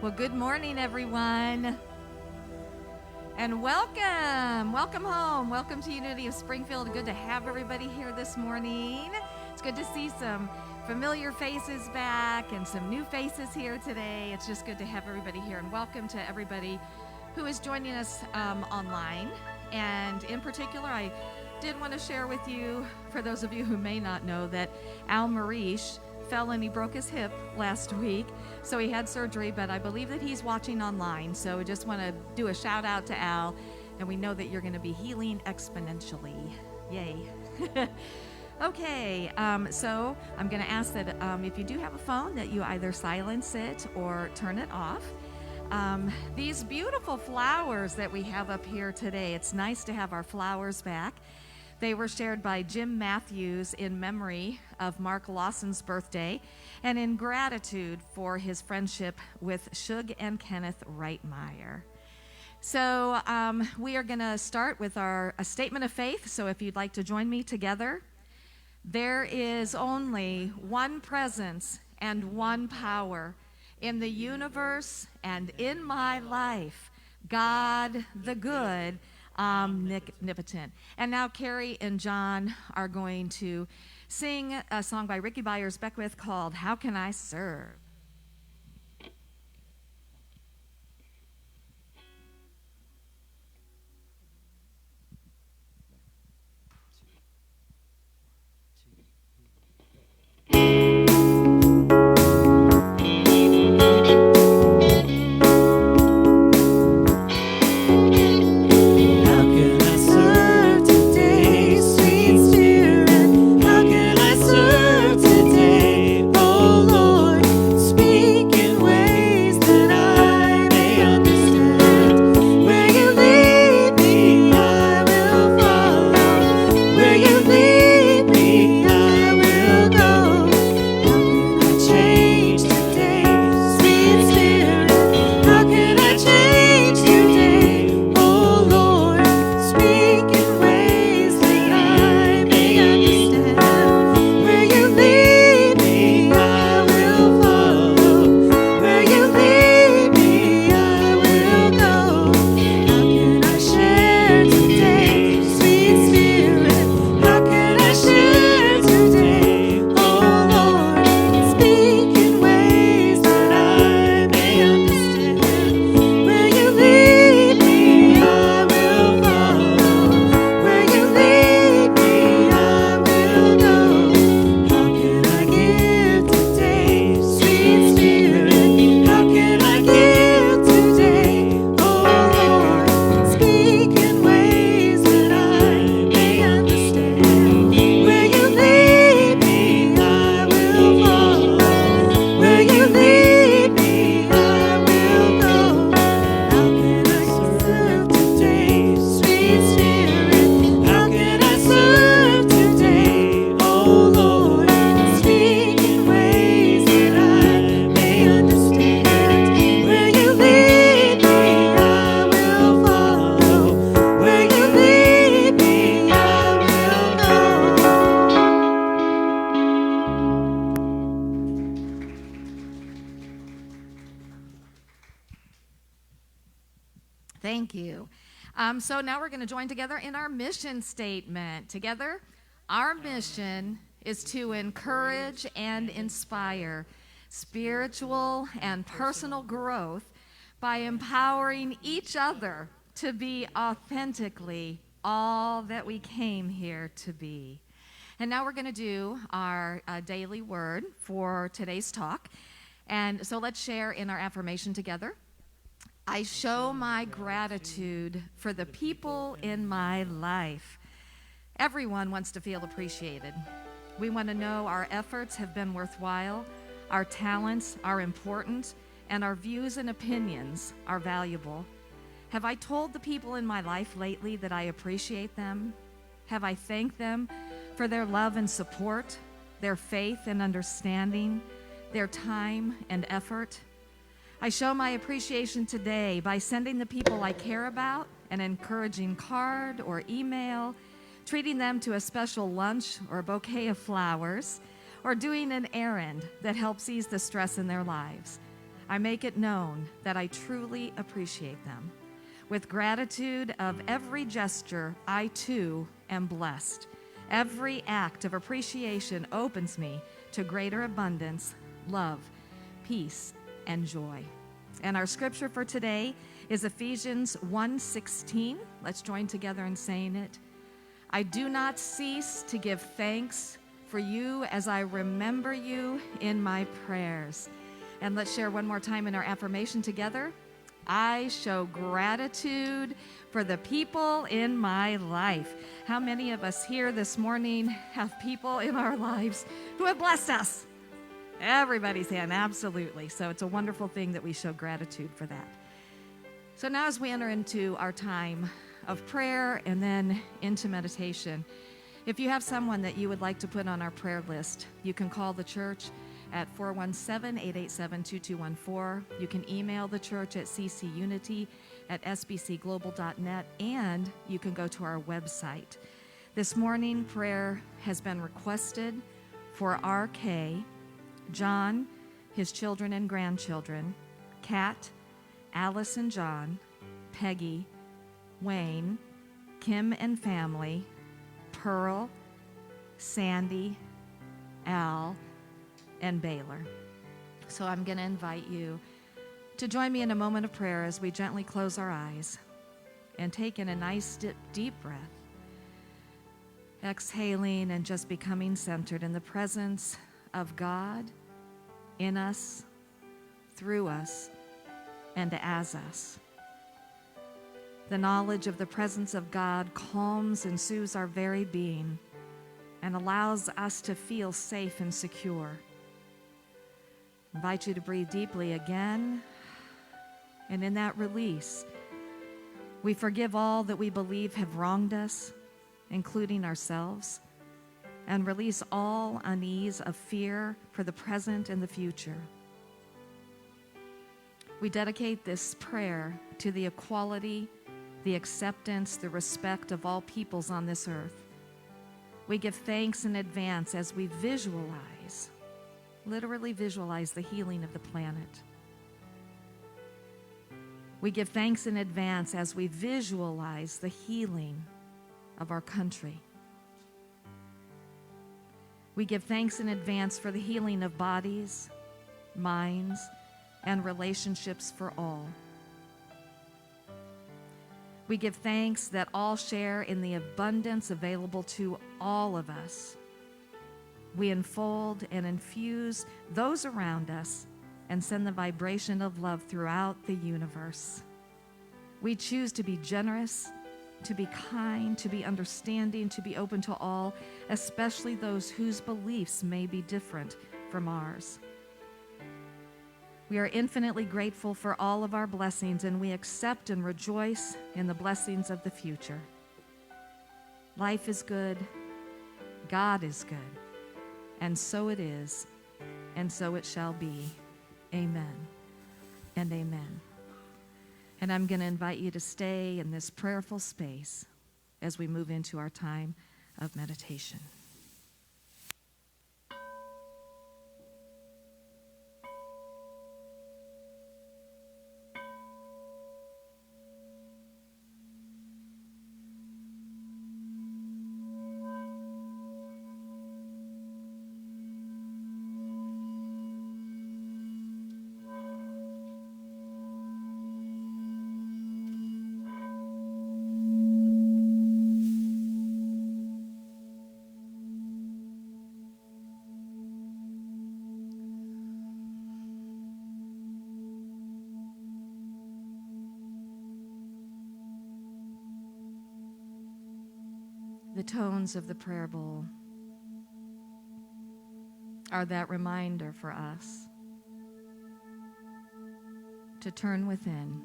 Well, good morning, everyone, and welcome. Welcome home. Welcome to Unity of Springfield. Good to have everybody here this morning. It's good to see some familiar faces back and some new faces here today. It's just good to have everybody here, and welcome to everybody who is joining us online. And in particular, I did want to share with you, for those of you who may not know, that Al Marish fell and he broke his hip last week, so he had surgery, but I believe that he's watching online, so we just want to do a shout out to Al, and we know that you're going to be healing exponentially. Yay. Okay, so I'm going to ask that if you do have a phone, that you either silence it or turn it off. These beautiful flowers that we have up here today, it's nice to have our flowers back. They were shared by Jim Matthews in memory of Mark Lawson's birthday and in gratitude for his friendship with Shug and Kenneth Reitmeyer. So we are going to start with a statement of faith. So if you'd like to join me together. There is only one presence and one power in the universe and in my life, God the good, omnipotent. And now Carrie and John are going to sing a song by Ricky Byers Beckwith called How Can I Serve? Thank you. So now we're going to join together in our mission statement. Together, our mission is to encourage and inspire spiritual and personal growth by empowering each other to be authentically all that we came here to be. And now we're going to do our daily word for today's talk. And so let's share in our affirmation together. I show my gratitude for the people in my life. Everyone wants to feel appreciated. We want to know our efforts have been worthwhile, our talents are important, and our views and opinions are valuable. Have I told the people in my life lately that I appreciate them? Have I thanked them for their love and support, their faith and understanding, their time and effort? I show my appreciation today by sending the people I care about an encouraging card or email, treating them to a special lunch or a bouquet of flowers, or doing an errand that helps ease the stress in their lives. I make it known that I truly appreciate them. With gratitude of every gesture, I too am blessed. Every act of appreciation opens me to greater abundance, love, peace, and joy. And our scripture for today is Ephesians 1:16. Let's join together in saying it. I do not cease to give thanks for you as I remember you in my prayers. And let's share one more time in our affirmation together. I show gratitude for the people in my life. How many of us here this morning have people in our lives who have blessed us? Everybody's hand, absolutely. So it's a wonderful thing that we show gratitude for that. So now as we enter into our time of prayer and then into meditation, if you have someone that you would like to put on our prayer list, you can call the church at 417-887-2214. You can email the church at ccunity@sbcglobal.net, and you can go to our website. This morning, prayer has been requested for RK, John, his children and grandchildren, Kat, Alice and John, Peggy, Wayne, Kim and family, Pearl, Sandy, Al, and Baylor. So I'm going to invite you to join me in a moment of prayer as we gently close our eyes and take in a nice deep breath, exhaling and just becoming centered in the presence of God in us, through us, and as us. The knowledge of the presence of God calms and soothes our very being and allows us to feel safe and secure. I invite you to breathe deeply again, and in that release, we forgive all that we believe have wronged us, including ourselves, and release all unease of fear for the present and the future. We dedicate this prayer to the equality, the acceptance, the respect of all peoples on this earth. We give thanks in advance as we visualize, literally visualize the healing of the planet. We give thanks in advance as we visualize the healing of our country. We give thanks in advance for the healing of bodies, minds, and relationships for all. We give thanks that all share in the abundance available to all of us. We enfold and infuse those around us and send the vibration of love throughout the universe. We choose to be generous, to be kind, to be understanding, to be open to all, especially those whose beliefs may be different from ours. We are infinitely grateful for all of our blessings, and we accept and rejoice in the blessings of the future. Life is good, God is good, and so it is, and so it shall be. Amen and amen. And I'm going to invite you to stay in this prayerful space as we move into our time of meditation. The tones of the prayer bowl are that reminder for us to turn within,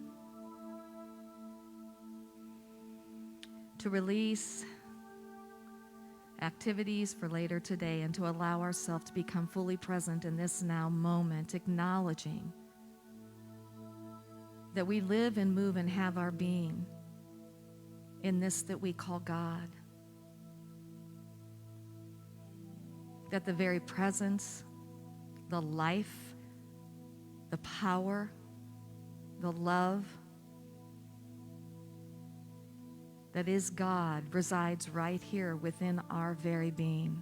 to release activities for later today, and to allow ourselves to become fully present in this now moment, acknowledging that we live and move and have our being in this that we call God. That the very presence, the life, the power, the love that is God resides right here within our very being.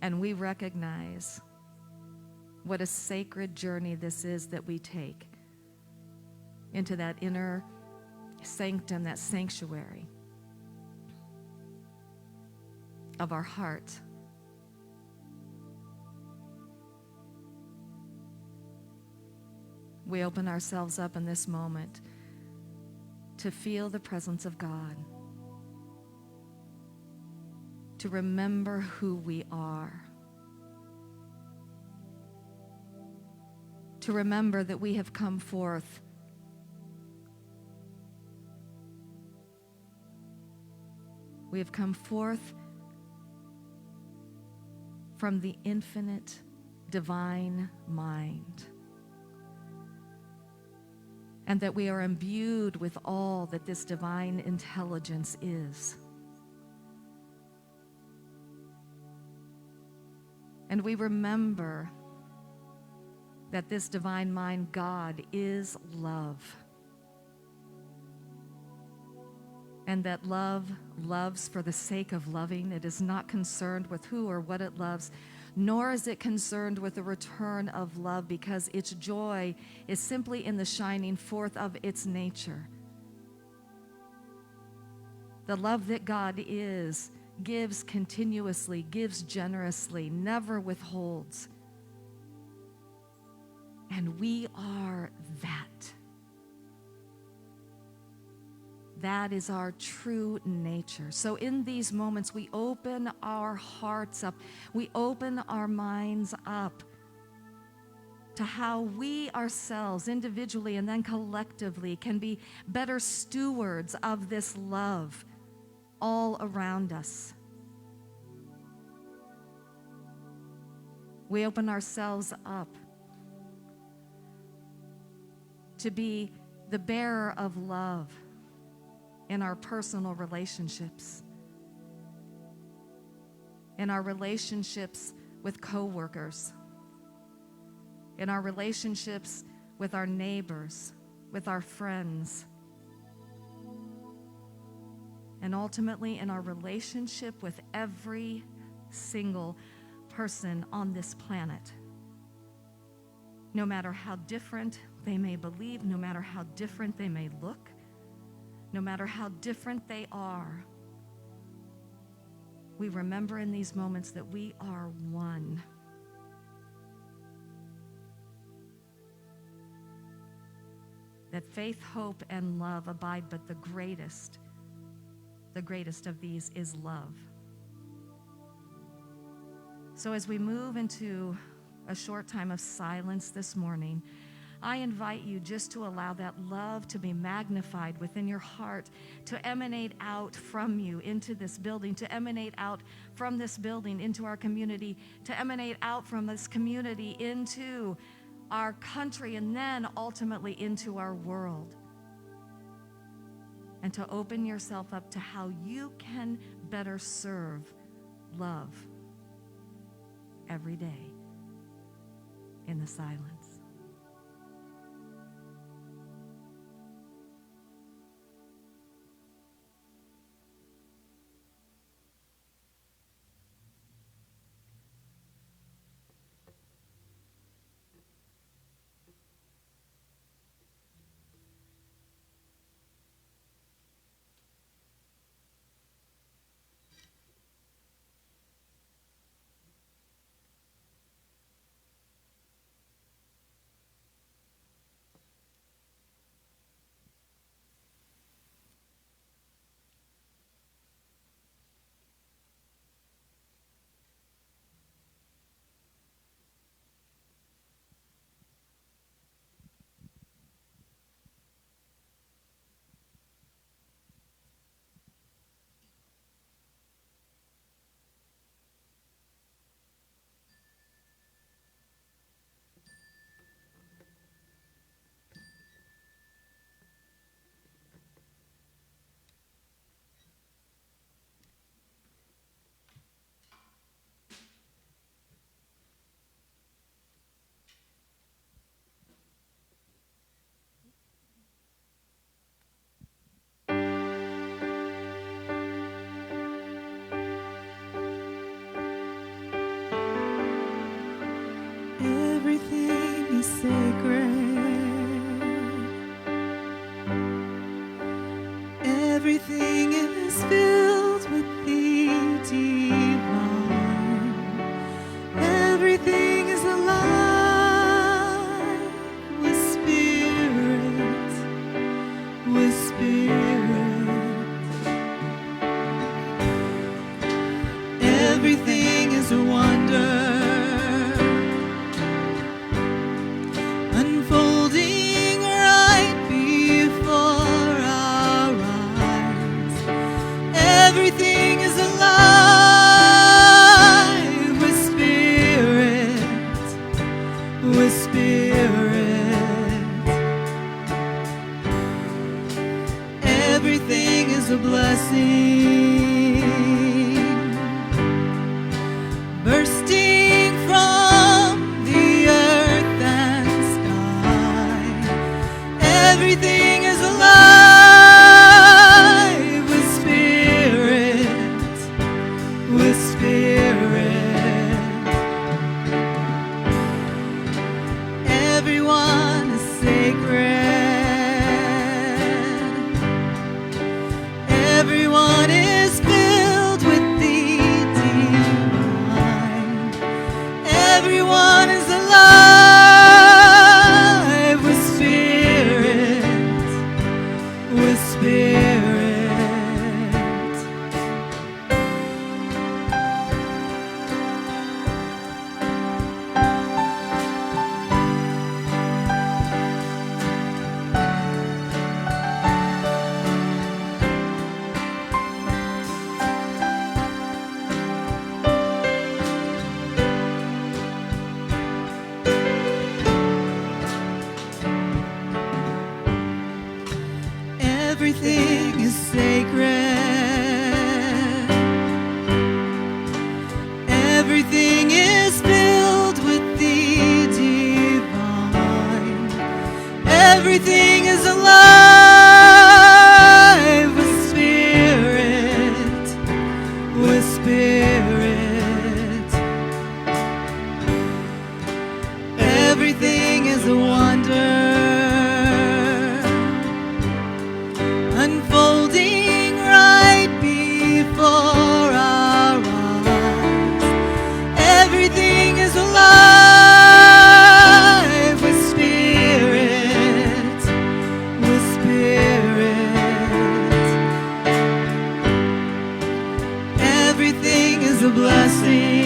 And we recognize what a sacred journey this is that we take into that inner sanctum, that sanctuary of our heart. We open ourselves up in this moment to feel the presence of God, to remember who we are, to remember that we have come forth from the infinite divine mind, and that we are imbued with all that this divine intelligence is. And we remember that this divine mind, God, is love. And that love loves for the sake of loving. It is not concerned with who or what it loves, nor is it concerned with the return of love, because its joy is simply in the shining forth of its nature. The love that God is gives continuously, gives generously, never withholds. And we are that. That is our true nature. So in these moments, we open our hearts up. We open our minds up to how we ourselves, individually and then collectively, can be better stewards of this love all around us. We open ourselves up to be the bearer of love in our personal relationships, in our relationships with coworkers, in our relationships with our neighbors, with our friends, and ultimately in our relationship with every single person on this planet. No matter how different they may believe, no matter how different they may look, no matter how different they are, we remember in these moments that we are one. That faith, hope, and love abide, but the greatest of these is love. So as we move into a short time of silence this morning, I invite you just to allow that love to be magnified within your heart, to emanate out from you into this building, to emanate out from this building into our community, to emanate out from this community into our country, and then ultimately into our world. And to open yourself up to how you can better serve love every day in the silence. Everything is sacred. Everything is filled with the divine. Everything is alive with spirit, with spirit. Everything is a wonder, unfolding right before our eyes. Everything is alive with spirit, with spirit. Everything is a blessing, bursting from the earth and sky. Everything is alive with spirit, with spirit. Everyone is sacred. Everyone is filled with the divine. Everyone is alive with spirit, with spirit. Everything is sacred. Everything is filled with the divine. Everything is alive with spirit, with spirit. Everything is a wonder, unfolding right before our eyes. Everything is alive with spirit, with spirit. Everything is a blessing,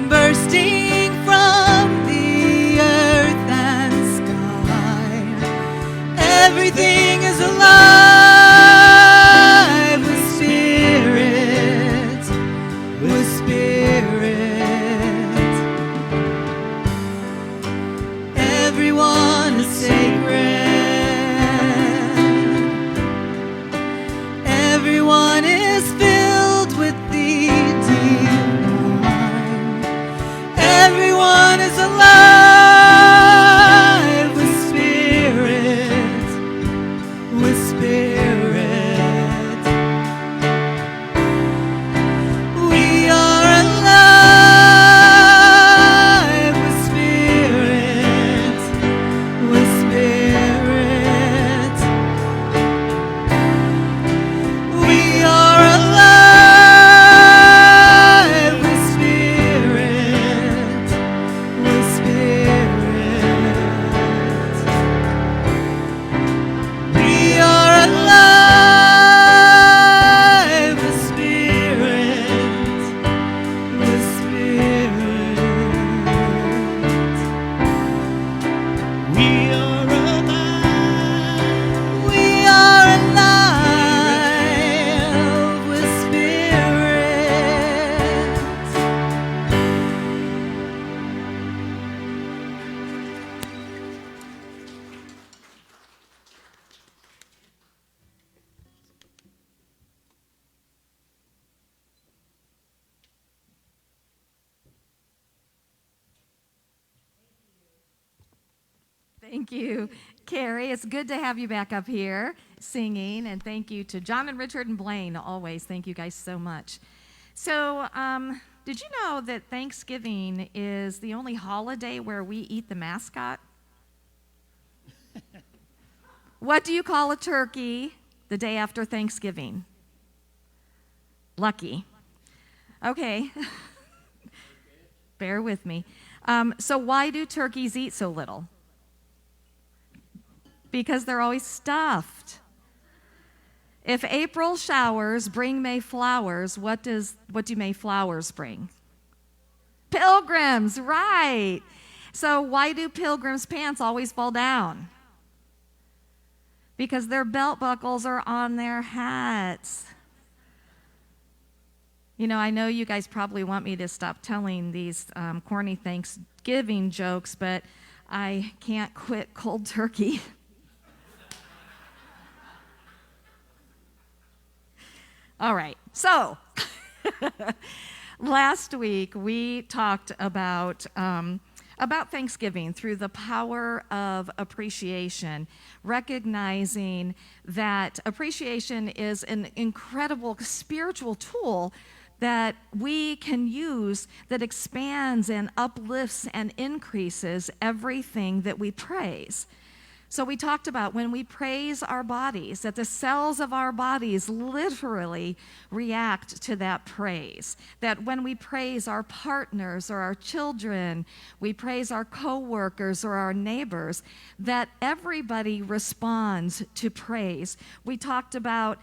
bursting from the earth and sky. Everything is alive with spirit, with spirit. Everyone is sacred. Everyone is filled with the divine. Everyone is alive with spirit, with spirit. We are alive with spirit, with spirit. We are alive with spirit, with spirit. We are alive with spirit, with spirit. We are alive. We are alive with spirit. Thank you, Carrie. It's good to have you back up here singing, and thank you to John and Richard and Blaine always. Thank you guys so much. So, did you know that Thanksgiving is the only holiday where we eat the mascot? What do you call a turkey the day after Thanksgiving? Lucky. Okay. Bear with me. So why do turkeys eat so little? Because they're always stuffed. If April showers bring May flowers, what do May flowers bring? Pilgrims, right. So why do pilgrims' pants always fall down? Because their belt buckles are on their hats. You know, I know you guys probably want me to stop telling these corny Thanksgiving jokes, but I can't quit cold turkey. All right, so last week we talked about Thanksgiving through the power of appreciation, recognizing that appreciation is an incredible spiritual tool that we can use that expands and uplifts and increases everything that we praise. So we talked about when we praise our bodies, that the cells of our bodies literally react to that praise. That when we praise our partners or our children, we praise our coworkers or our neighbors, that everybody responds to praise. We talked about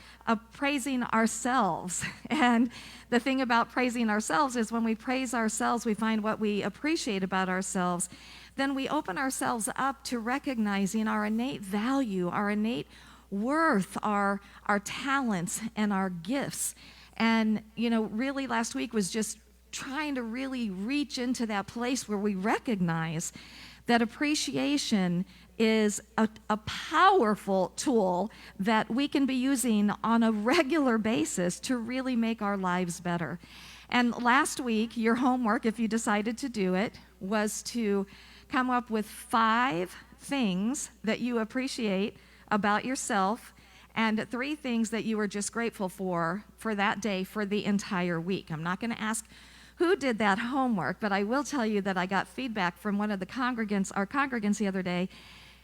praising ourselves. And the thing about praising ourselves is when we praise ourselves, we find what we appreciate about ourselves. Then we open ourselves up to recognizing our innate value, our innate worth, our talents, and our gifts. And, you know, really last week was just trying to really reach into that place where we recognize that appreciation is a powerful tool that we can be using on a regular basis to really make our lives better. And last week, your homework, if you decided to do it, was to come up with 5 things that you appreciate about yourself and 3 things that you were just grateful for that day for the entire week. I'm not going to ask who did that homework, but I will tell you that I got feedback from one of the our congregants the other day,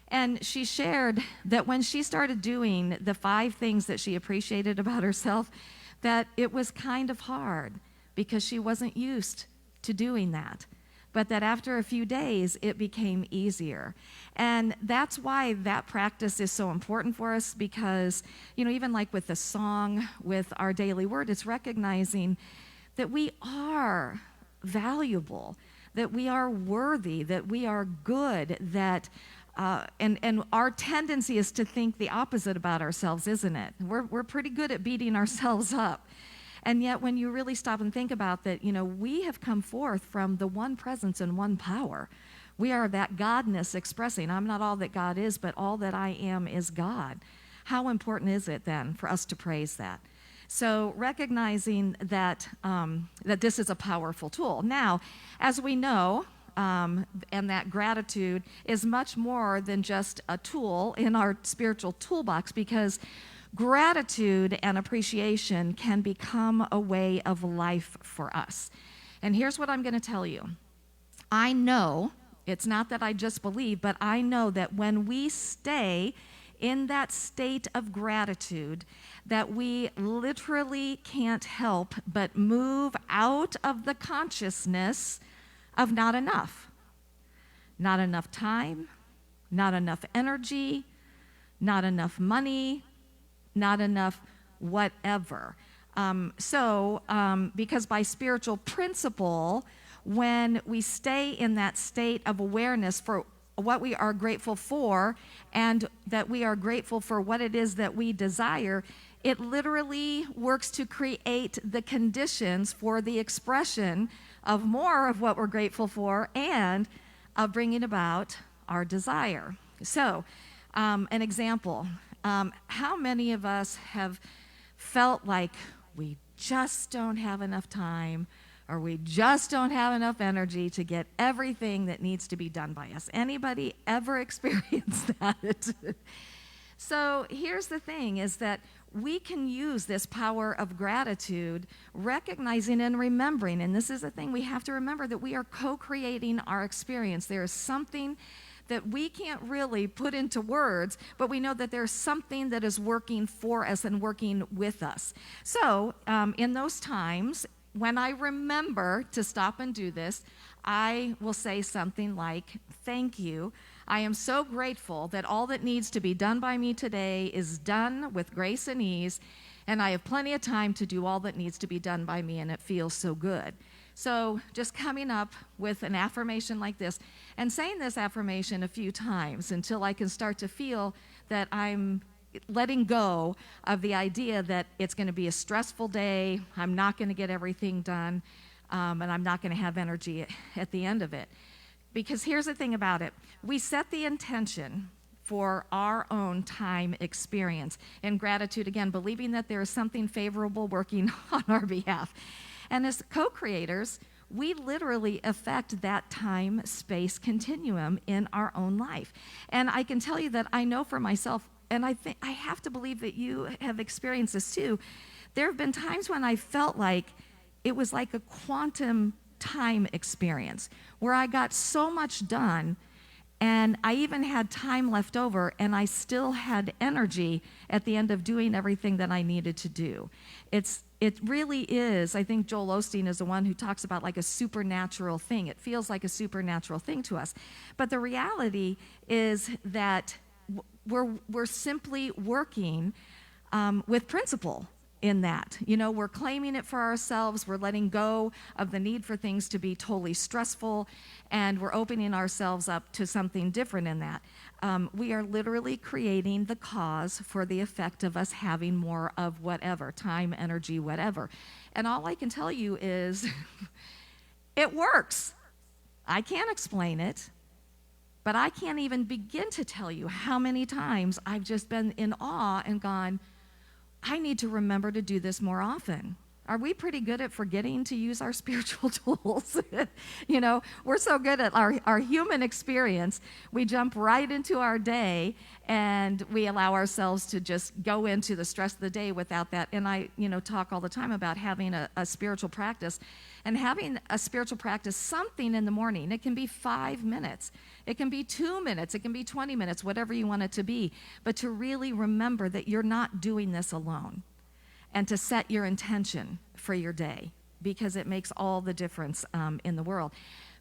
and she shared that when she started doing the 5 things that she appreciated about herself, that it was kind of hard because she wasn't used to doing that. But that after a few days, it became easier. And that's why that practice is so important for us because, you know, even like with the song, with our daily word, it's recognizing that we are valuable, that we are worthy, that we are good, that, and our tendency is to think the opposite about ourselves, isn't it? We're pretty good at beating ourselves up. And yet when you really stop and think about that, you know, we have come forth from the one presence and one power. We are that Godness expressing, I'm not all that God is, but all that I am is God. How important is it then for us to praise that? So recognizing that, that this is a powerful tool. Now, as we know, and that gratitude is much more than just a tool in our spiritual toolbox because gratitude and appreciation can become a way of life for us. And here's what I'm going to tell you. I know, it's not that I just believe, but I know that when we stay in that state of gratitude, that we literally can't help but move out of the consciousness of not enough. Not enough time, not enough energy, not enough money, not enough whatever. Because by spiritual principle, when we stay in that state of awareness for what we are grateful for and that we are grateful for what it is that we desire, it literally works to create the conditions for the expression of more of what we're grateful for and of bringing about our desire. So, an example. How many of us have felt like we just don't have enough time or we just don't have enough energy to get everything that needs to be done by us? Anybody ever experienced that? So here's the thing is that we can use this power of gratitude, recognizing and remembering, and this is the thing we have to remember, that we are co-creating our experience. There is something that we can't really put into words, but we know that there's something that is working for us and working with us. So in those times, when I remember to stop and do this, I will say something like, thank you. I am so grateful that all that needs to be done by me today is done with grace and ease, and I have plenty of time to do all that needs to be done by me, and it feels so good. So just coming up with an affirmation like this and saying this affirmation a few times until I can start to feel that I'm letting go of the idea that it's going to be a stressful day, I'm not going to get everything done, and I'm not going to have energy at the end of it. Because here's the thing about it. We set the intention for our own time experience. In gratitude, again, believing that there is something favorable working on our behalf. And as co-creators, we literally affect that time-space continuum in our own life. And I can tell you that I know for myself, and I think I have to believe that you have experienced this too, there have been times when I felt like it was like a quantum time experience where I got so much done and I even had time left over and I still had energy at the end of doing everything that I needed to do. It really is, I think Joel Osteen is the one who talks about like a supernatural thing. It feels like a supernatural thing to us. But the reality is that we're simply working with principle in that. You know, we're claiming it for ourselves, we're letting go of the need for things to be totally stressful, and we're opening ourselves up to something different in that. We are literally creating the cause for the effect of us having more of whatever, time, energy, whatever. And all I can tell you is it works. I can't explain it, but I can't even begin to tell you how many times I've just been in awe and gone, I need to remember to do this more often. Are we pretty good at forgetting to use our spiritual tools? You know, we're so good at our human experience. We jump right into our day and we allow ourselves to just go into the stress of the day without that. And I, talk all the time about having a spiritual practice and having a spiritual practice, something in the morning. It can be 5 minutes. It can be 2 minutes. It can be 20 minutes, whatever you want it to be. But to really remember that you're not doing this alone, and to set your intention for your day, because it makes all the difference in the world.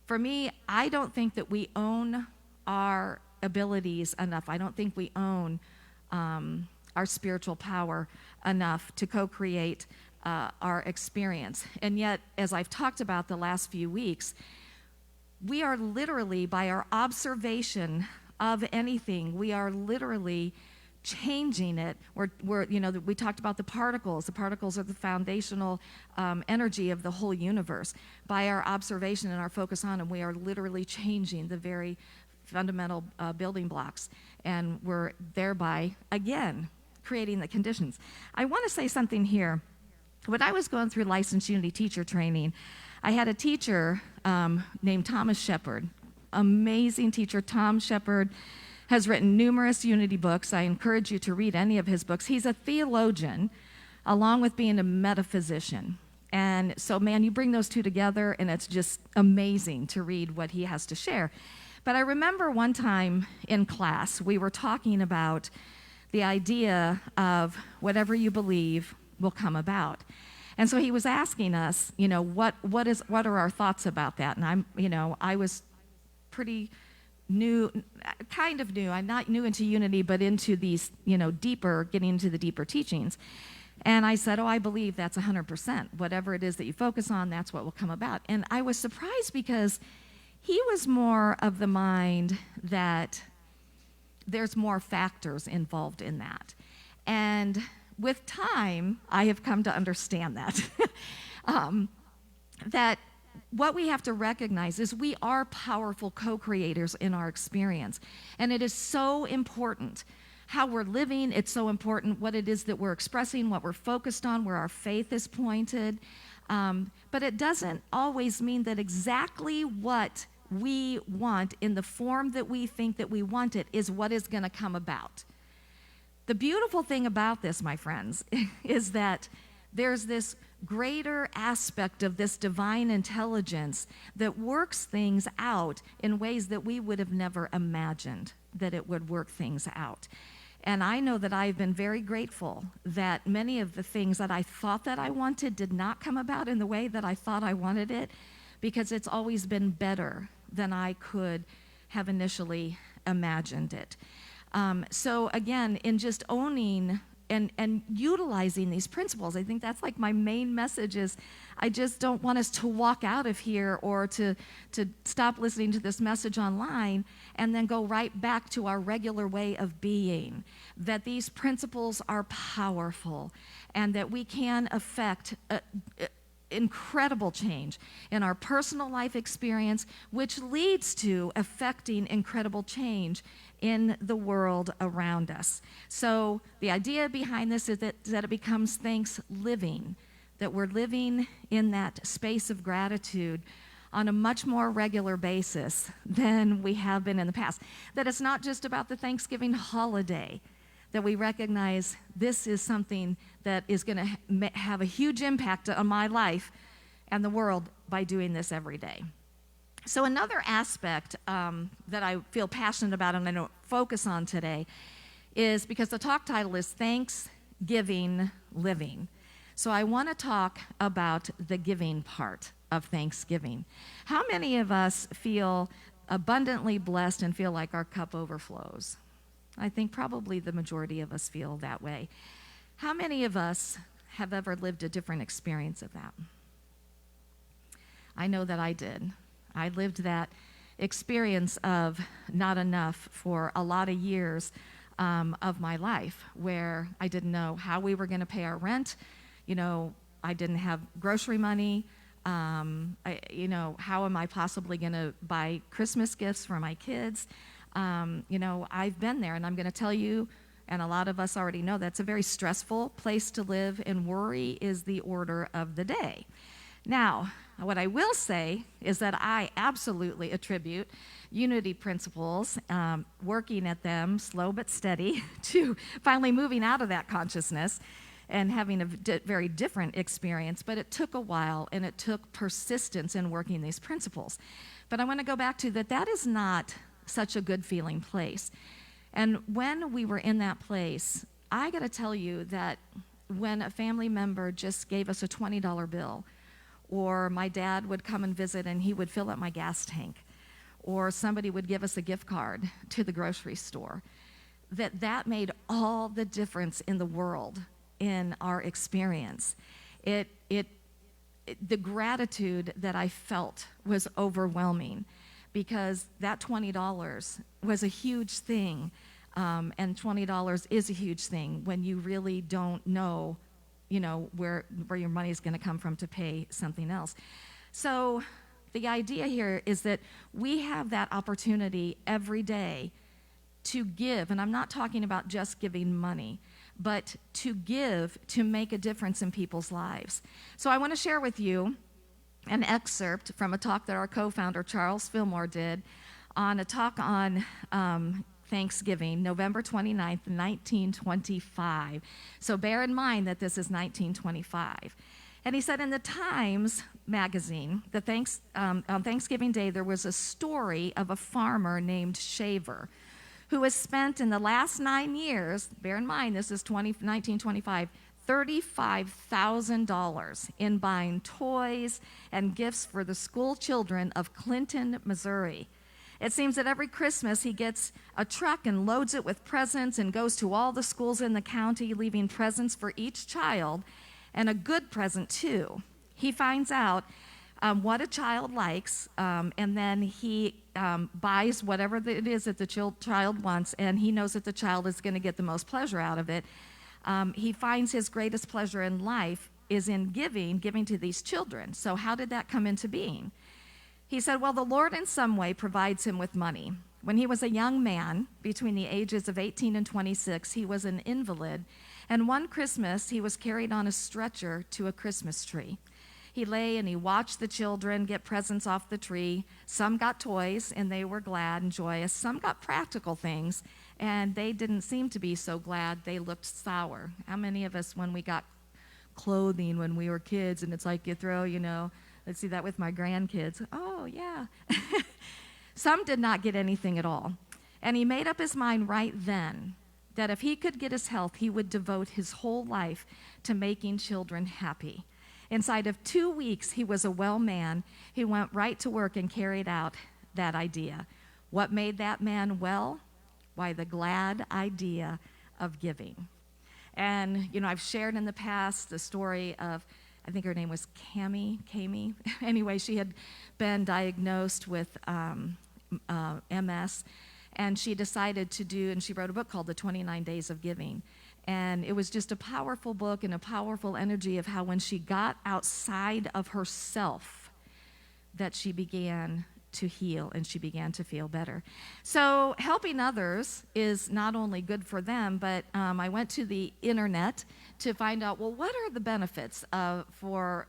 For me, I don't think that we own our abilities enough. I don't think we own our spiritual power enough to co-create our experience. And yet, as I've talked about the last few weeks, we are literally, by our observation of anything, we are literally changing it. We talked about the particles. The particles are the foundational energy of the whole universe. By our observation and our focus on them, we are literally changing the very fundamental building blocks. And we're thereby, again, creating the conditions. I want to say something here. When I was going through licensed Unity teacher training, I had a teacher named Thomas Shepard. Amazing teacher. Tom Shepard has written numerous Unity books. I encourage you to read any of his books. He's a theologian, along with being a metaphysician. And so, man, you bring those two together, and it's just amazing to read what he has to share. But I remember one time in class, we were talking about the idea of whatever you believe will come about. And so he was asking us, what are our thoughts about that? And I was pretty new, kind of new. I'm not new into Unity, but into these, getting into the deeper teachings. And I said, I believe that's 100%. Whatever it is that you focus on, that's what will come about. And I was surprised because he was more of the mind that there's more factors involved in that. And with time, I have come to understand that. That what we have to recognize is we are powerful co-creators in our experience. And it is so important how we're living. It's so important what it is that we're expressing, what we're focused on, where our faith is pointed. But it doesn't always mean that exactly what we want in the form that we think that we want it is what is going to come about. The beautiful thing about this, my friends, is that there's this greater aspect of this divine intelligence that works things out in ways that we would have never imagined that it would work things out. And I know that I've been very grateful that many of the things that I thought that I wanted did not come about in the way that I thought I wanted it, because it's always been better than I could have initially imagined it. So again, in just owning and utilizing these principles, I think that's like my main message is I just don't want us to walk out of here or to stop listening to this message online and then go right back to our regular way of being. That these principles are powerful and that we can affect incredible change in our personal life experience, which leads to affecting incredible change in the world around us. So the idea behind this is that it becomes thanks living, that we're living in that space of gratitude on a much more regular basis than we have been in the past. That it's not just about the Thanksgiving holiday, that we recognize this is something that is going to have a huge impact on my life and the world by doing this every day. So another aspect that I feel passionate about and I don't focus on today is because the talk title is Thanksgiving Living. So I want to talk about the giving part of Thanksgiving. How many of us feel abundantly blessed and feel like our cup overflows? I think probably the majority of us feel that way. How many of us have ever lived a different experience of that? I know that I did. I lived that experience of not enough for a lot of years of my life, where I didn't know how we were going to pay our rent. You know, I didn't have grocery money. How am I possibly going to buy Christmas gifts for my kids? I've been there, and I'm going to tell you, and a lot of us already know, that's a very stressful place to live, and worry is the order of the day. Now, what I will say is that I absolutely attribute unity principles, working at them slow but steady, to finally moving out of that consciousness and having a very different experience. But it took a while, and it took persistence in working these principles. But I want to go back to that is not such a good feeling place. And when we were in that place, I got to tell you that when a family member just gave us a $20 bill, or my dad would come and visit and he would fill up my gas tank, or somebody would give us a gift card to the grocery store, that made all the difference in the world in our experience. The gratitude that I felt was overwhelming, because that $20 was a huge thing, and $20 is a huge thing when you really don't know, where your money is going to come from to pay something else. So the idea here is that we have that opportunity every day to give, and I'm not talking about just giving money, but to give to make a difference in people's lives. So I want to share with you an excerpt from a talk that our co-founder Charles Fillmore did on a talk on Thanksgiving, November 29th, 1925. So bear in mind that this is 1925. And he said in the Times magazine, on Thanksgiving Day, there was a story of a farmer named Shaver who has spent in the last 9 years, bear in mind this is 1925, $35,000 in buying toys and gifts for the school children of Clinton, Missouri. It seems that every Christmas he gets a truck and loads it with presents and goes to all the schools in the county, leaving presents for each child, and a good present too. He finds out what a child likes, and then he buys whatever it is that the child wants, and he knows that the child is going to get the most pleasure out of it. He finds his greatest pleasure in life is in giving to these children. So how did that come into being? He said, well, the Lord in some way provides him with money. When he was a young man, between the ages of 18 and 26, he was an invalid, and one Christmas he was carried on a stretcher to a Christmas tree. He lay and he watched the children get presents off the tree. Some got toys, and they were glad and joyous. Some got practical things, and they didn't seem to be so glad. They looked sour. How many of us, when we got clothing when we were kids, and it's like you throw, let's see that with my grandkids. Oh, yeah. Some did not get anything at all. And he made up his mind right then that if he could get his health, he would devote his whole life to making children happy. Inside of 2 weeks, he was a well man. He went right to work and carried out that idea. What made that man well? Why, the glad idea of giving. And, I've shared in the past the story of, I think her name was Kami. Anyway, she had been diagnosed with MS, and she decided to and she wrote a book called The 29 Days of Giving. And it was just a powerful book and a powerful energy of how when she got outside of herself, that she began to heal and she began to feel better. So helping others is not only good for them, but I went to the internet to find out, well, what are the benefits for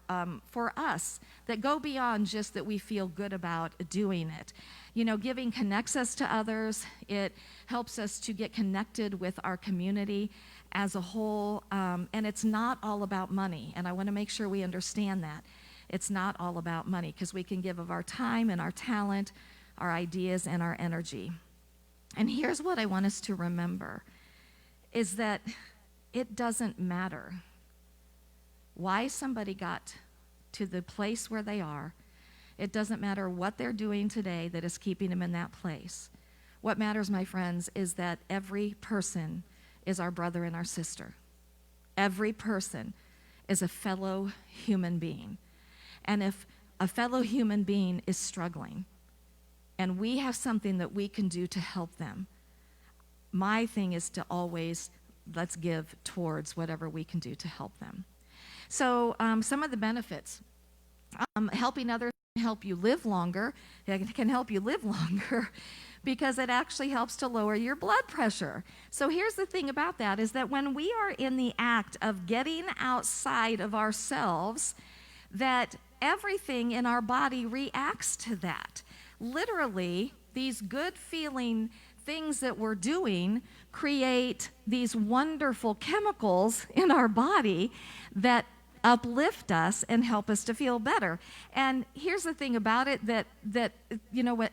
us that go beyond just that we feel good about doing it. Giving connects us to others. It helps us to get connected with our community as a whole, and it's not all about money, and I want to make sure we understand that. It's not all about money, because we can give of our time and our talent, our ideas, and our energy. And here's what I want us to remember, is that it doesn't matter why somebody got to the place where they are. It doesn't matter what they're doing today that is keeping them in that place. What matters, my friends, is that every person is our brother and our sister. Every person is a fellow human being. And if a fellow human being is struggling and we have something that we can do to help them, my thing is to always, let's give towards whatever we can do to help them. So some of the benefits, helping others can help you live longer. It can help you live longer because it actually helps to lower your blood pressure. So here's the thing about that, is that when we are in the act of getting outside of ourselves, that everything in our body reacts to that. Literally, these good feeling things that we're doing create these wonderful chemicals in our body that uplift us and help us to feel better. And here's the thing about it, that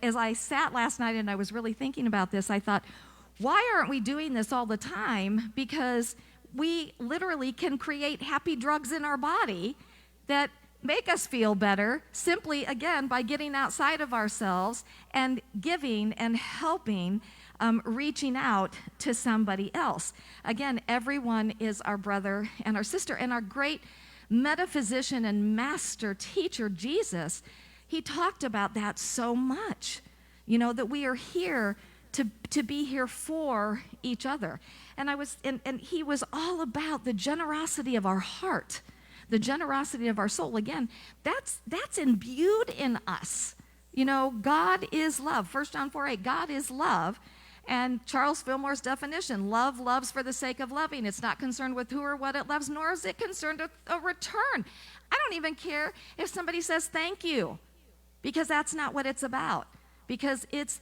as I sat last night and I was really thinking about this, I thought, why aren't we doing this all the time? Because we literally can create happy drugs in our body that make us feel better simply, again, by getting outside of ourselves and giving and helping, reaching out to somebody else. Again, everyone is our brother and our sister. And our great metaphysician and master teacher, Jesus, he talked about that so much, that we are here to be here for each other. And he was all about the generosity of our heart, the generosity of our soul. Again, that's imbued in us. God is love. 1 John 4:8, God is love. And Charles Fillmore's definition, love loves for the sake of loving. It's not concerned with who or what it loves, nor is it concerned with a return. I don't even care if somebody says thank you, because that's not what it's about. Because it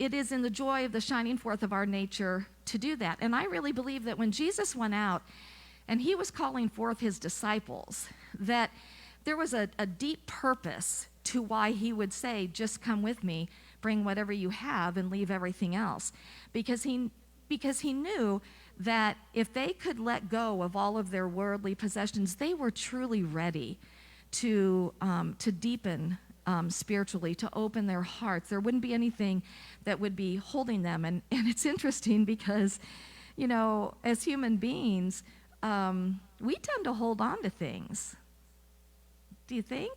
is in the joy of the shining forth of our nature to do that. And I really believe that when Jesus went out and he was calling forth his disciples, that there was a deep purpose to why he would say, just come with me, bring whatever you have and leave everything else. Because he knew that if they could let go of all of their worldly possessions, they were truly ready to deepen spiritually, to open their hearts. There wouldn't be anything that would be holding them. And it's interesting because, as human beings, we tend to hold on to things. Do you think?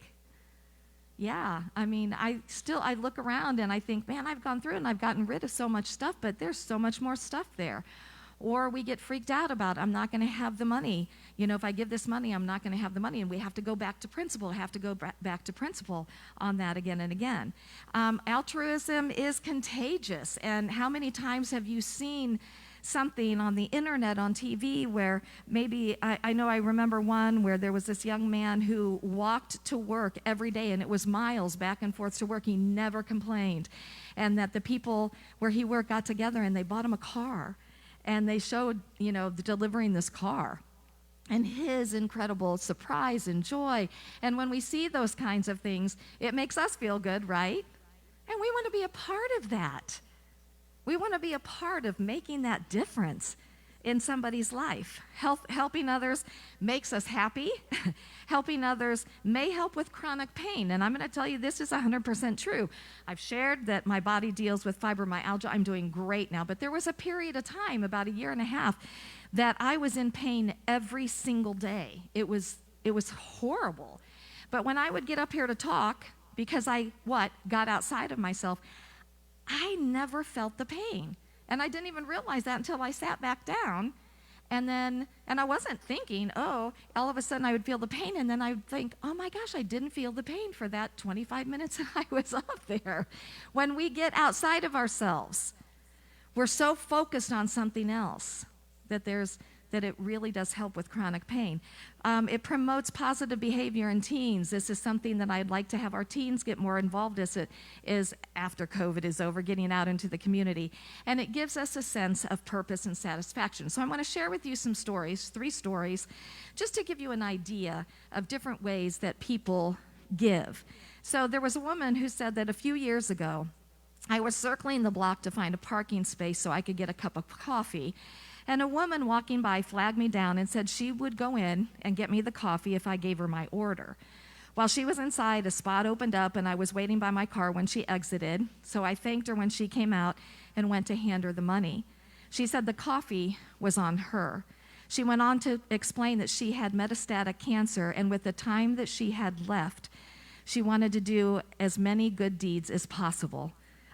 Yeah, I mean, I look around and I think, man, I've gone through and I've gotten rid of so much stuff, but there's so much more stuff there. Or we get freaked out about, I'm not going to have the money. If I give this money, I'm not going to have the money. And we have to go back to principle, back to principle on that again and again. Altruism is contagious. And how many times have you seen something on the internet, on TV, where maybe, I remember one where there was this young man who walked to work every day, and it was miles back and forth to work. He never complained. And that the people where he worked got together and they bought him a car. And they showed, delivering this car. And his incredible surprise and joy. And when we see those kinds of things, it makes us feel good, right? And we want to be a part of that. We want to be a part of making that difference in somebody's life. Helping others makes us happy. Helping others may help with chronic pain. And I'm going to tell you, this is 100% true. I've shared that my body deals with fibromyalgia. I'm doing great now. But there was a period of time, about a year and a half, that I was in pain every single day. It was horrible. But when I would get up here to talk, because I got outside of myself, I never felt the pain. And I didn't even realize that until I sat back down. And I wasn't thinking, all of a sudden I would feel the pain. And then I would think, oh my gosh, I didn't feel the pain for that 25 minutes that I was up there. When we get outside of ourselves, we're so focused on something else that it really does help with chronic pain. It promotes positive behavior in teens. This is something that I'd like to have our teens get more involved is after COVID is over, getting out into the community. And it gives us a sense of purpose and satisfaction. So I want to share with you some stories, 3 stories, just to give you an idea of different ways that people give. So there was a woman who said that a few years ago, I was circling the block to find a parking space so I could get a cup of coffee. And a woman walking by flagged me down and said she would go in and get me the coffee if I gave her my order. While she was inside, a spot opened up and I was waiting by my car when she exited. So I thanked her when she came out and went to hand her the money. She said the coffee was on her. She went on to explain that she had metastatic cancer, and with the time that she had left, she wanted to do as many good deeds as possible.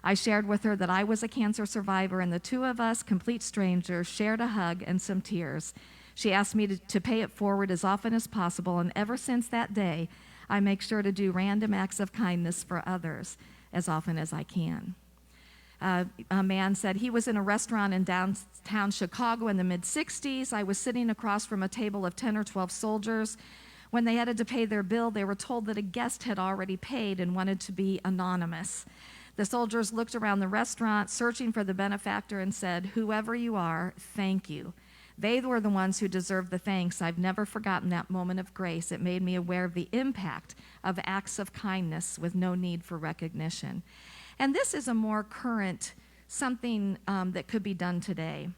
I shared with her that I was a cancer survivor, and the 2 of us, complete strangers, shared a hug and some tears. She asked me to pay it forward as often as possible, and ever since that day, I make sure to do random acts of kindness for others as often as I can. A man said he was in a restaurant in downtown Chicago in the mid-'60s. I was sitting across from a table of 10 or 12 soldiers. When they headed to pay their bill, they were told that a guest had already paid and wanted to be anonymous. The soldiers looked around the restaurant, searching for the benefactor, and said, "Whoever you are, thank you." They were the ones who deserved the thanks. I've never forgotten that moment of grace. It made me aware of the impact of acts of kindness with no need for recognition. And this is a more current something that could be done today.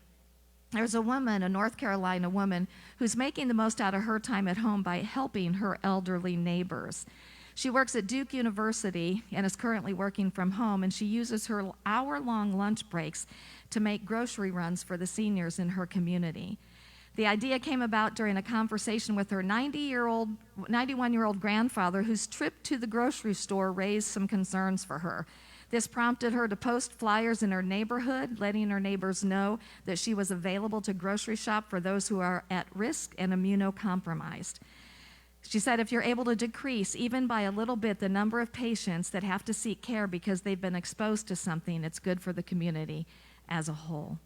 There's a woman, a North Carolina woman, who's making the most out of her time at home by helping her elderly neighbors. She works at Duke University and is currently working from home, and she uses her hour-long lunch breaks to make grocery runs for the seniors in her community. The idea came about during a conversation with her 91-year-old grandfather, whose trip to the grocery store raised some concerns for her. This prompted her to post flyers in her neighborhood, letting her neighbors know that she was available to grocery shop for those who are at risk and immunocompromised. She said, if you're able to decrease, even by a little bit, the number of patients that have to seek care because they've been exposed to something, it's good for the community as a whole.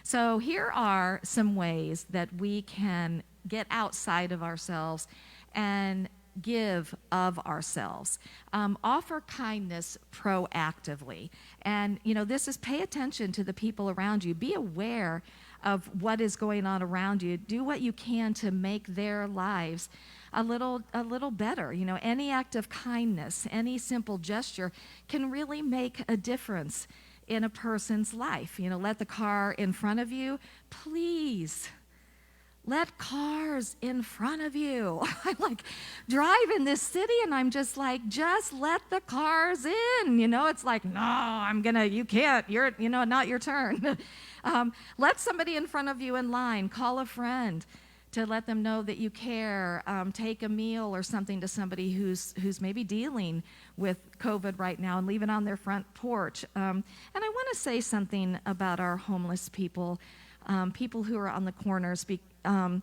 So here are some ways that we can get outside of ourselves and give of ourselves. Offer kindness proactively. And, this is pay attention to the people around you. Be aware of what is going on around you. Do what you can to make their lives a little better. Any act of kindness, any simple gesture can really make a difference in a person's life. Let the car in front of you, please. Let cars in front of you. I drive in this city and I'm just let the cars in. It's like, no, you can't, not your turn. Let somebody in front of you in line, call a friend to let them know that you care. Take a meal or something to somebody who's maybe dealing with COVID right now and leave it on their front porch. And I want to say something about our homeless people, people who are on the corners. I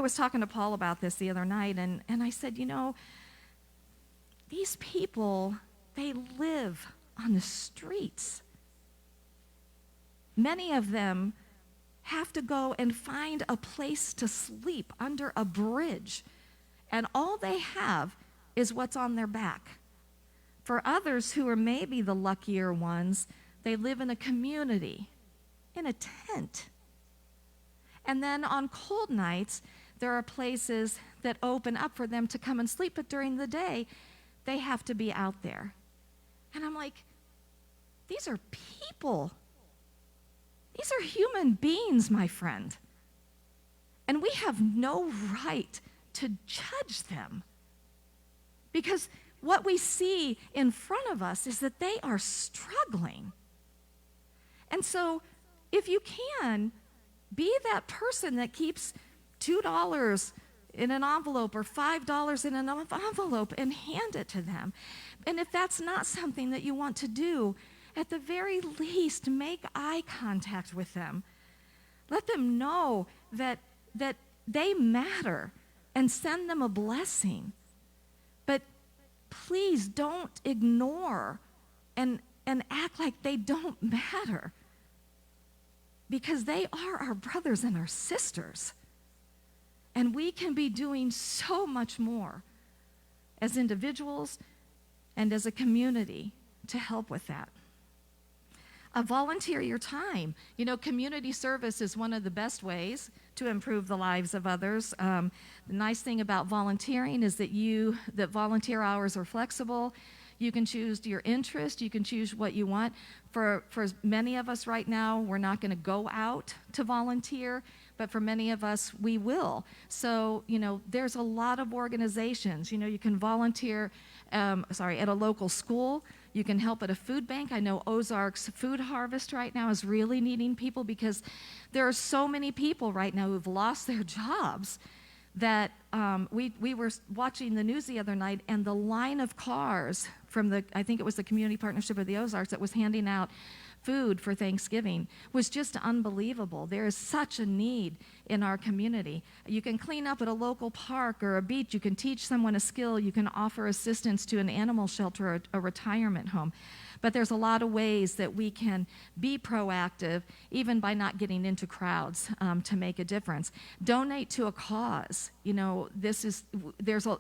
was talking to Paul about this the other night, and I said, these people, they live on the streets. Many of them have to go and find a place to sleep under a bridge, and all they have is what's on their back. For others who are maybe the luckier ones, they live in a community, in a tent. And then on cold nights, there are places that open up for them to come and sleep, but during the day, they have to be out there. And I'm like, these are people. These are human beings, my friend. And we have no right to judge them. Because what we see in front of us is that they are struggling. And so, if you can, be that person that keeps $2 in an envelope or $5 in an envelope and hand it to them. And if that's not something that you want to do, at the very least, make eye contact with them. Let them know that they matter, and send them a blessing. But please don't ignore and act like they don't matter, because they are our brothers and our sisters. And we can be doing so much more as individuals and as a community to help with that. Volunteer your time. You know, community service is one of the best ways to improve the lives of others. The nice thing about volunteering is that volunteer hours are flexible. You can choose your interest. You can choose what you want. For many of us right now, we're not going to go out to volunteer, but for many of us, we will. So, you know, there's a lot of organizations. You know, you can volunteer, at a local school. You can help at a food bank. I know Ozark's Food Harvest right now is really needing people, because there are so many people right now who've lost their jobs that we were watching the news the other night, and the line of cars from I think it was the Community Partnership of the Ozarks that was handing out food for Thanksgiving was just unbelievable. There is such a need in our community. You can clean up at a local park or a beach. You can teach someone a skill. You can offer assistance to an animal shelter or a retirement home. But there's a lot of ways that we can be proactive, even by not getting into crowds, to make a difference. Donate to a cause. You know,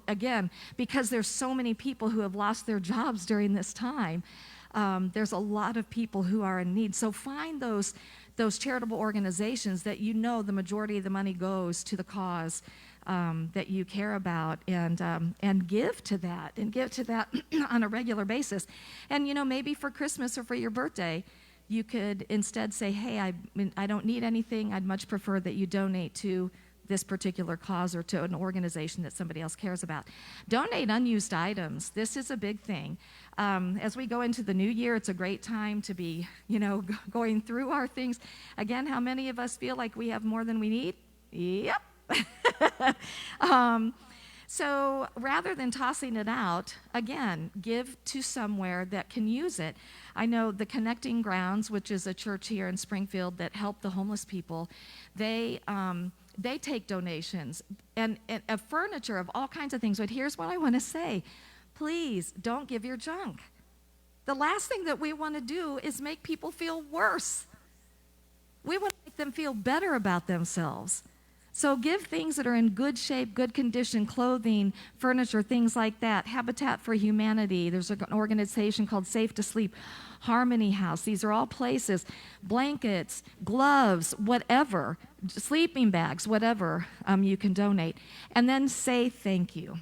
again, because there's so many people who have lost their jobs during this time, there's a lot of people who are in need. So find those charitable organizations that you know the majority of the money goes to the cause that you care about, and give to that, on a regular basis. And you know, maybe for Christmas or for your birthday, you could instead say, hey, I don't need anything. I'd much prefer that you donate to this particular cause or to an organization that somebody else cares about. Donate unused items. This is a big thing. As we go into the new year, it's a great time to be, you know, going through our things. Again, how many of us feel like we have more than we need? Yep. So rather than tossing it out, again, give to somewhere that can use it. I know the Connecting Grounds, which is a church here in Springfield that help the homeless people, they take donations and of furniture, of all kinds of things. But here's what I want to say. Please don't give your junk. The last thing that we want to do is make people feel worse. We want to make them feel better about themselves. So give things that are in good shape, good condition, clothing, furniture, things like that. Habitat for Humanity. There's an organization called Safe to Sleep. Harmony House. These are all places. Blankets, gloves, whatever, sleeping bags, whatever you can donate. And then say thank you.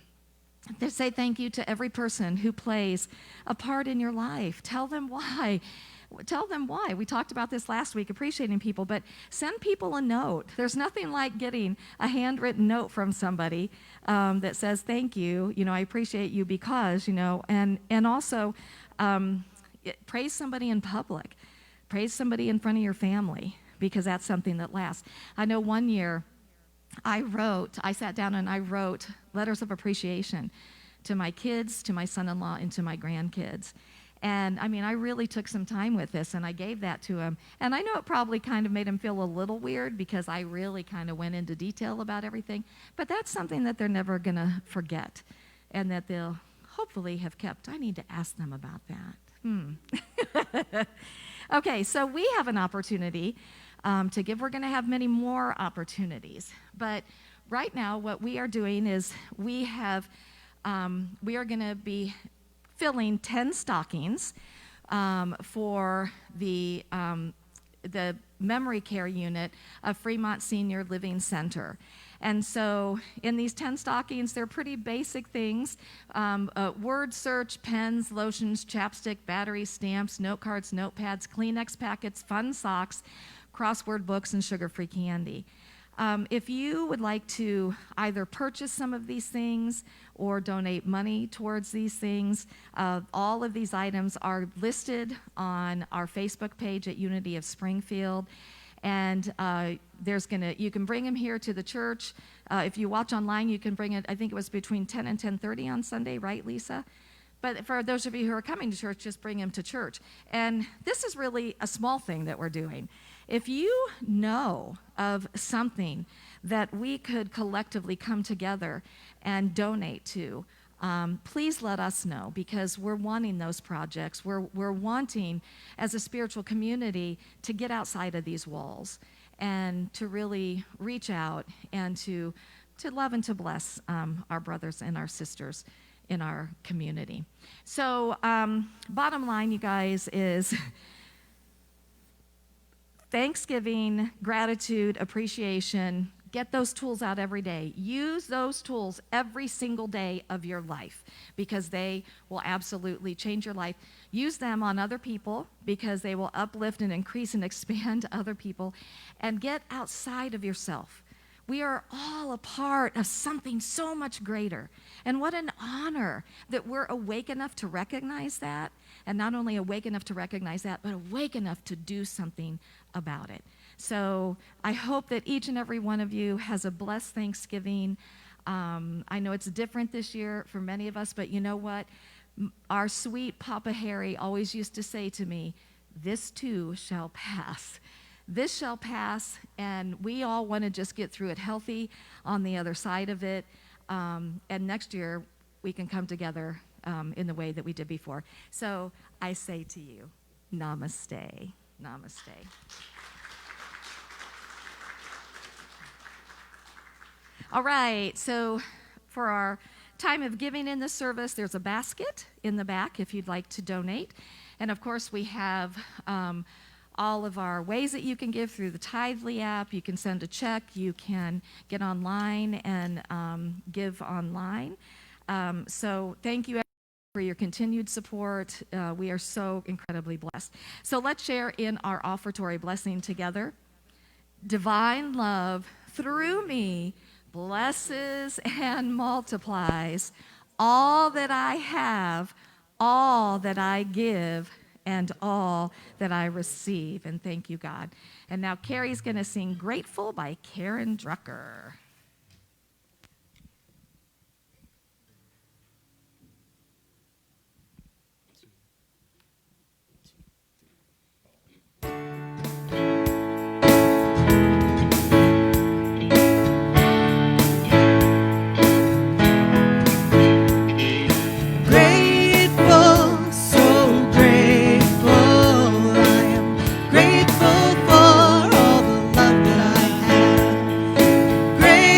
Say thank you to every person who plays a part in your life. Tell them why. Tell them why. We talked about this last week, appreciating people, but send people a note. There's nothing like getting a handwritten note from somebody that says thank you, I appreciate you because, and also praise somebody in public. Praise somebody in front of your family, because that's something that lasts. I know one year I sat down and I wrote letters of appreciation to my kids, to my son-in-law, and to my grandkids. And I really took some time with this, and I gave that to him. And I know it probably kind of made him feel a little weird because I really kind of went into detail about everything. But that's something that they're never going to forget, and that they'll hopefully have kept. I need to ask them about that. Okay, so we have an opportunity to give. We're going to have many more opportunities, but right now what we are doing is we are going to be filling 10 stockings for the memory care unit of Fremont Senior Living Center. And so in these 10 stockings, they're pretty basic things. Word search, pens, lotions, chapstick, batteries, stamps, note cards, notepads, Kleenex packets, fun socks, crossword books, and sugar-free candy. If you would like to either purchase some of these things or donate money towards these things, all of these items are listed on our Facebook page at Unity of Springfield. And you can bring them here to the church. If you watch online, you can bring it, I think it was between 10 and 10:30 on Sunday, right, Lisa? But for those of you who are coming to church, just bring them to church. And this is really a small thing that we're doing. If you know of something that we could collectively come together and donate to, please let us know, because we're wanting those projects. We're wanting, as a spiritual community, to get outside of these walls and to really reach out and to love and to bless our brothers and our sisters in our community. So bottom line, you guys, is Thanksgiving, gratitude, appreciation. Get those tools out every day. Use those tools every single day of your life, because they will absolutely change your life. Use them on other people, because they will uplift and increase and expand other people. And get outside of yourself. We are all a part of something so much greater. And what an honor that we're awake enough to recognize that. And not only awake enough to recognize that, but awake enough to do something about it. So I hope that each and every one of you has a blessed Thanksgiving. I know it's different this year for many of us, but you know what? Our sweet Papa Harry always used to say to me, "This too shall pass." This shall pass, and we all want to just get through it healthy on the other side of it. And next year, we can come together in the way that we did before. So I say to you, namaste. Namaste. All right, so for our time of giving in the service, there's a basket in the back if you'd like to donate. And of course, we have all of our ways that you can give through the Tithely app. You can send a check. You can get online and give online. So thank you for your continued support. We are so incredibly blessed. So let's share in our offertory blessing together. Divine love through me blesses and multiplies all that I have, all that I give, and all that I receive. And thank you, God. And now Carrie's going to sing Grateful by Karen Drucker. Grateful for all the love that I have.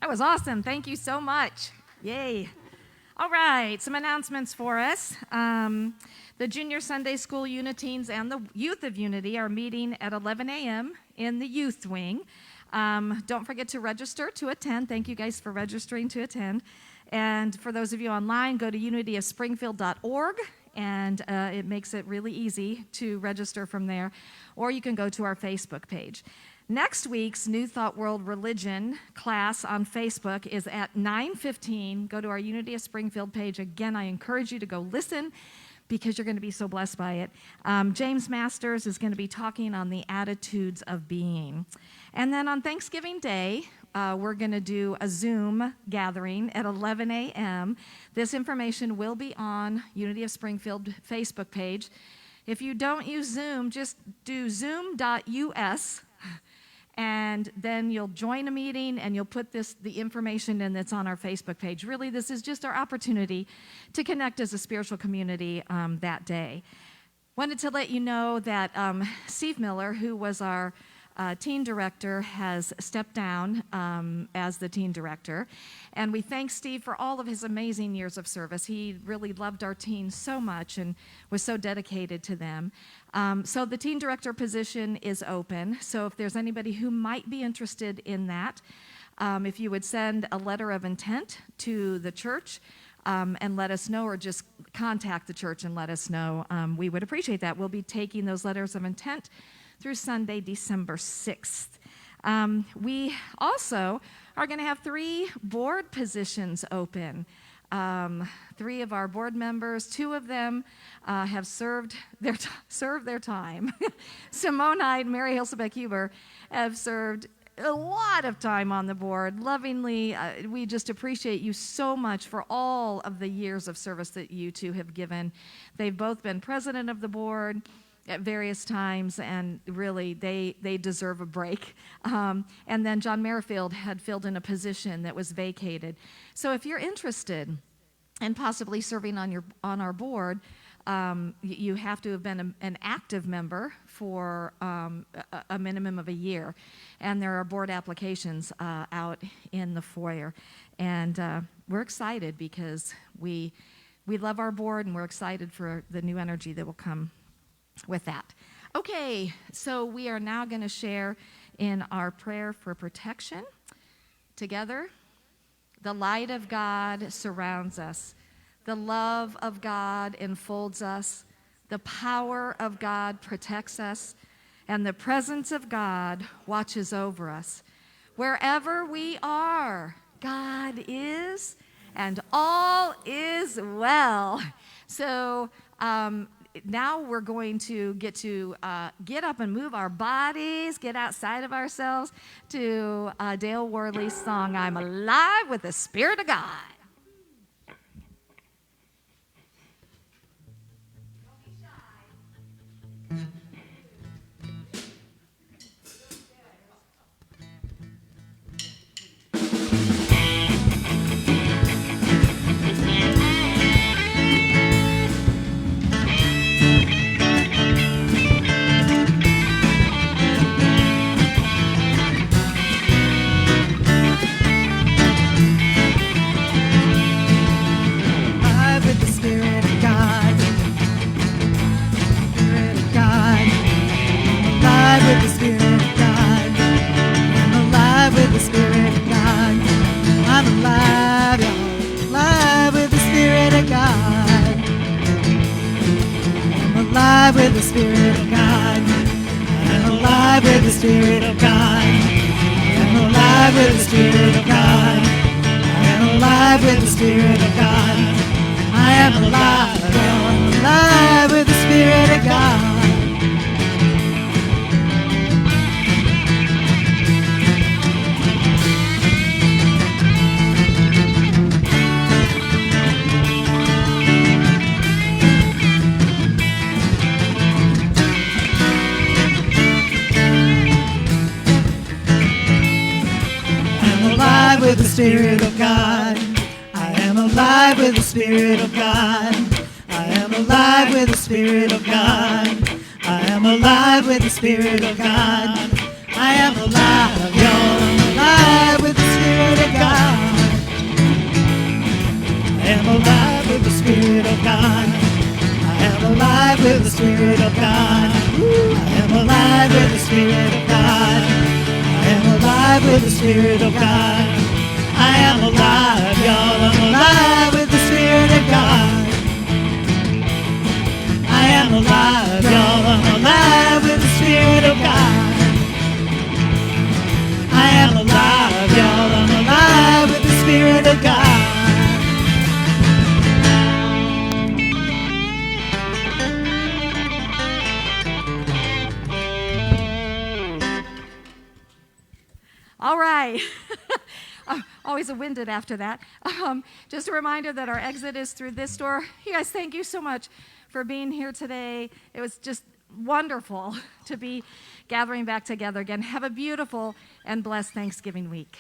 That was awesome. Thank you so much. Yay. All right, some announcements for us. The Junior Sunday School Uniteens and the Youth of Unity are meeting at 11 a.m. in the Youth Wing. Don't forget to register to attend. Thank you guys for registering to attend. And for those of you online, go to unityofspringfield.org, and it makes it really easy to register from there. Or you can go to our Facebook page. Next week's New Thought World Religion class on Facebook is at 9:15. Go to our Unity of Springfield page. Again, I encourage you to go listen because you're going to be so blessed by it. James Masters is going to be talking on the attitudes of being. And then on Thanksgiving Day, we're going to do a Zoom gathering at 11 a.m. This information will be on Unity of Springfield Facebook page. If you don't use Zoom, just do zoom.us. And then you'll join a meeting and you'll put the information in that's on our Facebook page. Really, this is just our opportunity to connect as a spiritual community that day. Wanted to let you know that Steve Miller, who was our teen director, has stepped down as the teen director. And we thank Steve for all of his amazing years of service. He really loved our teens so much and was so dedicated to them. So the teen director position is open. So if there's anybody who might be interested in that, if you would send a letter of intent to the church and let us know, or just contact the church and let us know, we would appreciate that. We'll be taking those letters of intent through Sunday, December 6th. We also are going to have 3 board positions open. 3 of our board members, 2 of them have served their time. Simone Hyde and Mary Hilsebeck Huber have served a lot of time on the board. Lovingly, we just appreciate you so much for all of the years of service that you two have given. They've both been president of the board at various times, and really they deserve a break. And then John Merrifield had filled in a position that was vacated. So if you're interested in possibly serving on our board, you have to have been an active member for a minimum of a year. And there are board applications out in the foyer. And we're excited because we love our board, and we're excited for the new energy that will come with that. Okay, so we are now going to share in our prayer for protection together. The light of God surrounds us. The love of God enfolds us. The power of God protects us. And the presence of God watches over us. Wherever we are, God is, and all is well. So, now we're going to get up and move our bodies, get outside of ourselves to Dale Worley's song, I'm Alive with the Spirit of God. With the Spirit of God, I'm alive with the Spirit of God. I'm alive with the Spirit of God. I'm alive with the Spirit of God. I am alive with the Spirit of God. With the Spirit of God, I am alive with the Spirit of God. I am alive with the Spirit of God. I am alive with the Spirit of God. I am alive, you're alive with the Spirit of God. Spirit of God. I am alive, y'all. I'm alive with the Spirit of God. I am alive, y'all. I'm alive with the Spirit of God. I am alive, y'all. I'm alive with the Spirit of God. All right. Always a winded after that. Just a reminder that our exit is through this door. You guys, thank you so much for being here today. It was just wonderful to be gathering back together again. Have a beautiful and blessed Thanksgiving week.